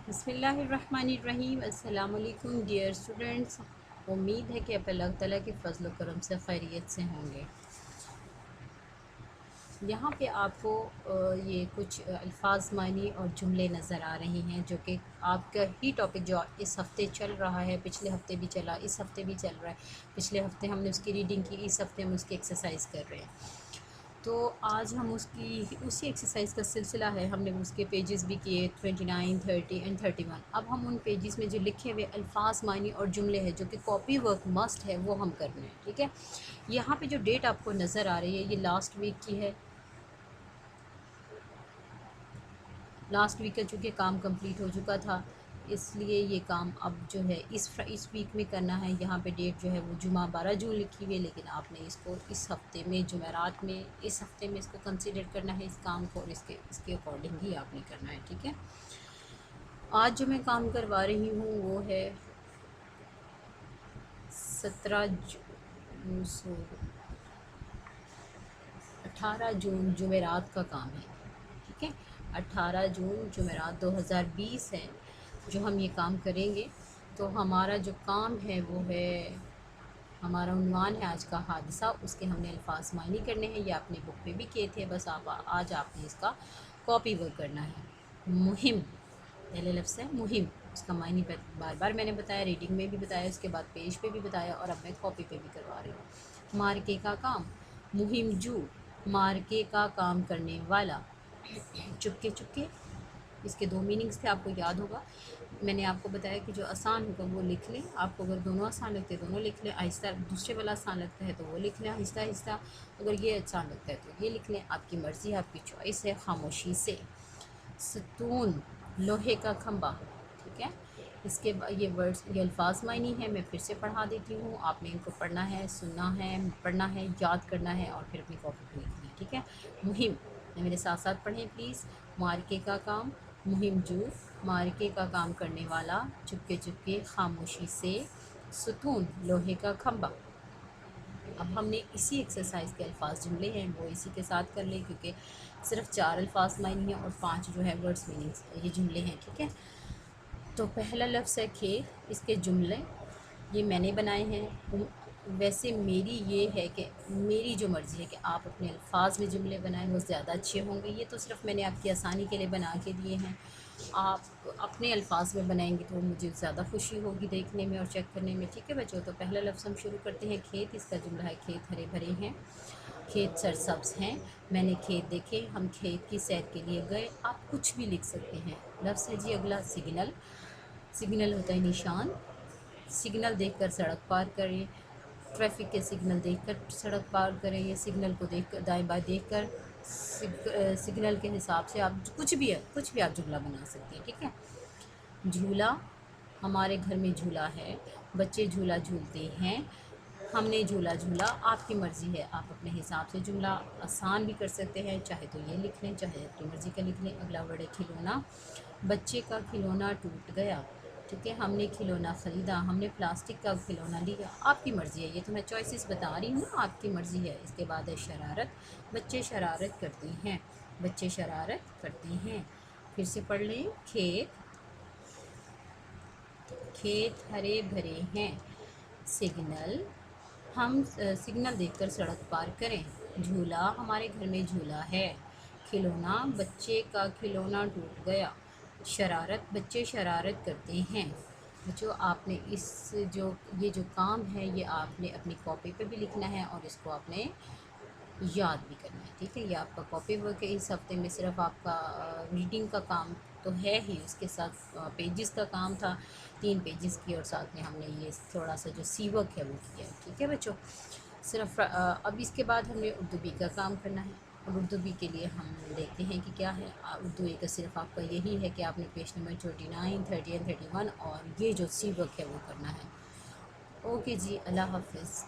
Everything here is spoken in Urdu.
بسم اللہ الرحمن الرحیم۔ السلام علیکم ڈیئر اسٹوڈنٹس، امید ہے کہ آپ اللہ تعالیٰ کے فضل و کرم سے خیریت سے ہوں گے۔ یہاں پہ آپ کو یہ کچھ الفاظ معنی اور جملے نظر آ رہے ہیں جو کہ آپ کا ہی ٹاپک جو اس ہفتے چل رہا ہے، پچھلے ہفتے بھی چلا، اس ہفتے بھی چل رہا ہے۔ پچھلے ہفتے ہم نے اس کی ریڈنگ کی، اس ہفتے ہم اس کی ایکسرسائز کر رہے ہیں۔ تو آج ہم اسی ایکسرسائز کا سلسلہ ہے، ہم نے اس کے پیجز بھی کیے 29، 30 اینڈ 31۔ اب ہم ان پیجز میں جو لکھے ہوئے الفاظ معنی اور جملے ہیں جو کہ کاپی ورک مسٹ ہے وہ ہم کرنے ہیں، ٹھیک ہے۔ یہاں پہ جو ڈیٹ آپ کو نظر آ رہی ہے یہ لاسٹ ویک کی ہے۔ لاسٹ ویک کا چونکہ کام کمپلیٹ ہو چکا تھا، اس لیے یہ کام اب جو ہے اس ویک میں کرنا ہے۔ یہاں پہ ڈیٹ جو ہے وہ جمعہ 12 جون لکھی ہوئی ہے، لیکن آپ نے اس کو اس ہفتے میں جمعرات میں اس ہفتے میں اس کو کنسیڈر کرنا ہے، اس کام کو، اور اس کے اکارڈنگ ہی آپ نے کرنا ہے، ٹھیک ہے۔ آج جو میں کام کروا رہی ہوں وہ ہے 18 جون جمعرات کا کام ہے، ٹھیک ہے۔ 18 جون جمعرات 2020 ہے جو ہم یہ کام کریں گے۔ تو ہمارا جو کام ہے وہ ہے، ہمارا عنوان ہے آج کا حادثہ، اس کے ہم نے الفاظ معنی کرنے ہیں، یہ اپنے بک پہ بھی کیے تھے، بس آج آپ نے اس کا کاپی ورک کرنا ہے۔ مہم، پہلے لفظ ہے مہم، اس کا معنی بار بار میں نے بتایا، ریڈنگ میں بھی بتایا، اس کے بعد پیج پہ بھی بتایا، اور اب میں کاپی پہ بھی کروا رہی ہوں۔ مارکے کا کام، مہم جو، مارکے کا کام کرنے والا، چپکے چپکے، اس کے دو میننگز تھے، آپ کو یاد ہوگا۔ میں نے آپ کو بتایا کہ جو آسان ہوگا وہ لکھ لیں، آپ کو اگر دونوں آسان لگتے ہیں دونوں لکھ لیں، آہستہ دوسرے والا آسان لگتا ہے تو وہ لکھ لیں آہستہ آہستہ، اگر یہ آسان لگتا ہے تو یہ لکھ لیں، آپ کی مرضی ہے، آپ کی چوائس ہے۔ خاموشی سے، ستون، لوہے کا کھمبا، ٹھیک ہے۔ اس کے بعد یہ ورڈز، یہ الفاظ معنی ہے، میں پھر سے پڑھا دیتی ہوں، آپ نے ان کو پڑھنا ہے، سننا ہے، پڑھنا ہے، یاد کرنا ہے، اور پھر اپنی کاپی پہ لکھنا ہے، ٹھیک ہے۔ مہم، میرے ساتھ ساتھ پڑھیں پلیز۔ مارکے کا کام، مہم جو، مارکے کا کام کرنے والا، چپکے چپکے، خاموشی سے، ستون، لوہے کا کھمبا۔ اب ہم نے اسی ایکسرسائز کے الفاظ جملے ہیں وہ اسی کے ساتھ کر لیں، کیونکہ صرف 4 الفاظ معنی ہیں اور 5 جو ہے ورڈز میننگس، یہ جملے ہیں، ٹھیک ہے۔ تو پہلا لفظ ہے کھیت، اس کے جملے یہ میں نے بنائے ہیں۔ ویسے میری یہ ہے کہ میری جو مرضی ہے کہ آپ اپنے الفاظ میں جملے بنائیں، وہ زیادہ اچھے ہوں گے۔ یہ تو صرف میں نے آپ کی آسانی کے لیے بنا کے دیے ہیں، آپ اپنے الفاظ میں بنائیں گے تو مجھے زیادہ خوشی ہوگی دیکھنے میں اور چیک کرنے میں، ٹھیک ہے بچوں۔ تو پہلا لفظ ہم شروع کرتے ہیں کھیت، اس کا جملہ ہے کھیت ہرے بھرے ہیں، کھیت سرسبز ہیں، میں نے کھیت دیکھے، ہم کھیت کی سیر کے لیے گئے۔ آپ کچھ بھی لکھ سکتے ہیں۔ لفظ ہے جی اگلا سگنل، سگنل ہوتا ہے نشان، سگنل دیکھ کر سڑک پار کریں، ٹریفک کے سگنل دیکھ کر سڑک پار کریں، یا سگنل کو دیکھ کر دائیں بائیں دیکھ کر سگنل کے حساب سے آپ کچھ بھی آپ جملہ بنا سکتے ہیں، ٹھیک ہے۔ جھولا، ہمارے گھر میں جھولا ہے، بچے جھولا جھولتے ہیں، ہم نے جھولا جھولا۔ آپ کی مرضی ہے، آپ اپنے حساب سے جملہ آسان بھی کر سکتے ہیں، چاہے تو یہ لکھ لیں، چاہے اپنی مرضی کا لکھ لیں۔ اگلا ورڈ ہے کھلونا، بچے کا کھلونا ٹوٹ گیا، ٹھیک ہے، ہم نے کھلونا خریدا، ہم نے پلاسٹک کا کھلونا لیا۔ آپ کی مرضی ہے، یہ تو میں چوائسیز بتا رہی ہوں، آپ کی مرضی ہے۔ اس کے بعد ہے شرارت، بچے شرارت کرتے ہیں، بچے شرارت کرتے ہیں۔ پھر سے پڑھ لیں، کھیت، کھیت ہرے بھرے ہیں، سگنل، ہم سگنل دیکھ کر سڑک پار کریں، جھولا، ہمارے گھر میں جھولا ہے، کھلونا، بچے کا کھلونا ٹوٹ گیا، شرارت، بچے شرارت کرتے ہیں۔ بچوں آپ نے یہ جو کام ہے یہ آپ نے اپنی کاپی پہ بھی لکھنا ہے اور اس کو آپ نے یاد بھی کرنا ہے، ٹھیک ہے۔ یہ آپ کا کاپی ورک ہے، اس ہفتے میں صرف آپ کا ریڈنگ کا کام تو ہے ہی، اس کے ساتھ پیجز کا کام تھا، 3 پیجز کی، اور ساتھ میں ہم نے یہ تھوڑا سا جو سی ورک ہے وہ کیا ہے، ٹھیک ہے بچوں۔ صرف اب اس کے بعد ہم نے اردو بی کا کام کرنا ہے۔ اب اردو بی کے لیے ہم دیکھتے ہیں کہ کیا ہے۔ اردو اے کا صرف آپ کا یہی ہے کہ آپ نے پیج نمبر 29، 30 اینڈ 31 اور یہ جو سی ورک ہے وہ کرنا ہے۔ اوکے جی، اللہ حافظ۔